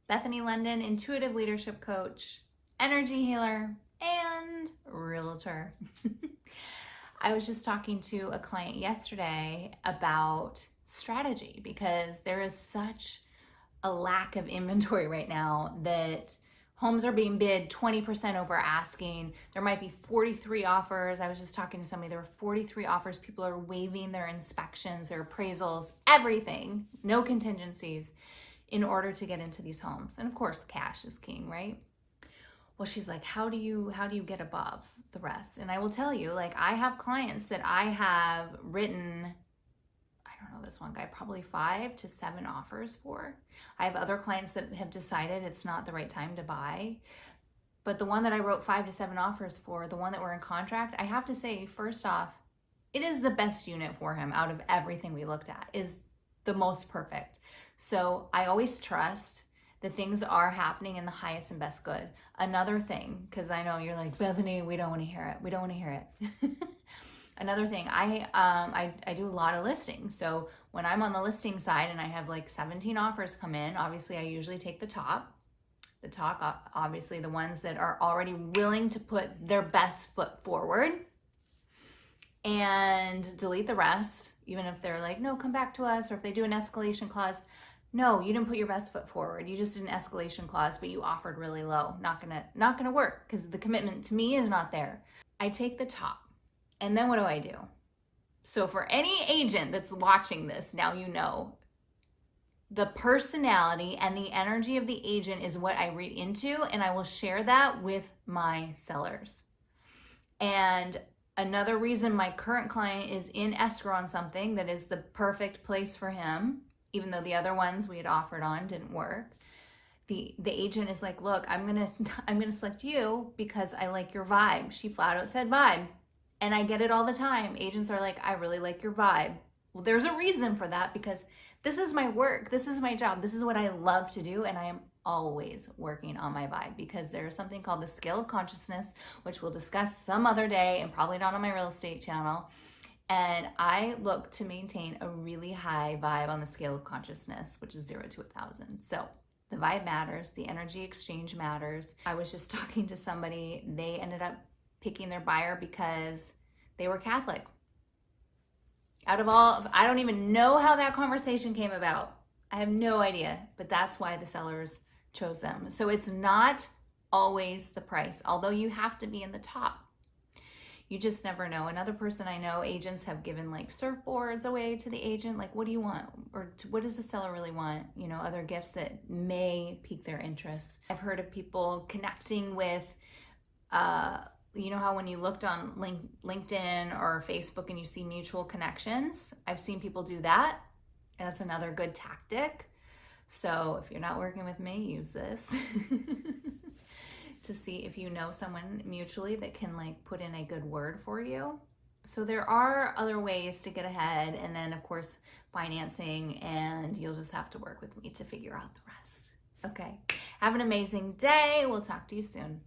Bethany Londyn, intuitive leadership coach, energy healer, and realtor. I was just talking to a client yesterday about strategy because there is such a lack of inventory right now that homes are being bid 20% over asking. There might be 43 offers. I was just talking to somebody, there were 43 offers. People are waiving their inspections, their appraisals, everything, no contingencies in order to get into these homes. And of course, cash is king, right? Well, she's like, how do you get above the rest? And I will tell you, like, I have clients that I have written, I don't know, this one guy, probably 5 to 7 offers for. I have other clients that have decided it's not the right time to buy. But the one that I wrote 5 to 7 offers for, the one that we're in contract, I have to say, first off, it is the best unit for him out of everything we looked at, is the most perfect. So I always trust that things are happening in the highest and best good. Another thing, because I know you're like, Bethany, we don't want to hear it. We don't want to hear it. Another thing, I do a lot of listings. So when I'm on the listing side and I have like 17 offers come in, obviously I usually take the top. Obviously the ones that are already willing to put their best foot forward, and delete the rest, even if they're like, no, come back to us, or if they do an escalation clause. No, you didn't put your best foot forward. You just did an escalation clause, but you offered really low. Not gonna work, because the commitment to me is not there. I take the top, and then what do? So for any agent that's watching this, now you know the personality and the energy of the agent is what I read into, and I will share that with my sellers. And another reason my current client is in escrow on something that is the perfect place for him, even though the other ones we had offered on didn't work, the agent is like, look, I'm gonna select you because I like your vibe. She flat out said vibe. And I get it all the time. Agents are like, I really like your vibe. Well, there's a reason for that, because this is my work. This is my job. This is what I love to do. And I am always working on my vibe, because there's something called the scale of consciousness, which we'll discuss some other day and probably not on my real estate channel. And I look to maintain a really high vibe on the scale of consciousness, which is 0 to 1,000. So the vibe matters. The energy exchange matters. I was just talking to somebody. They ended up picking their buyer because they were Catholic. Out of all, I don't even know how that conversation came about. I have no idea, but that's why the sellers chose them. So it's not always the price, although you have to be in the top. You just never know. Another person I know, agents have given like surfboards away to the agent. Like, what do you want? Or what does the seller really want? You know, other gifts that may pique their interest. I've heard of people connecting with, you know how when you looked on LinkedIn or Facebook and you see mutual connections? I've seen people do that. That's another good tactic. So if you're not working with me, use this to see if you know someone mutually that can like put in a good word for you. So there are other ways to get ahead, and then of course financing, and you'll just have to work with me to figure out the rest. Okay, have an amazing day. We'll talk to you soon.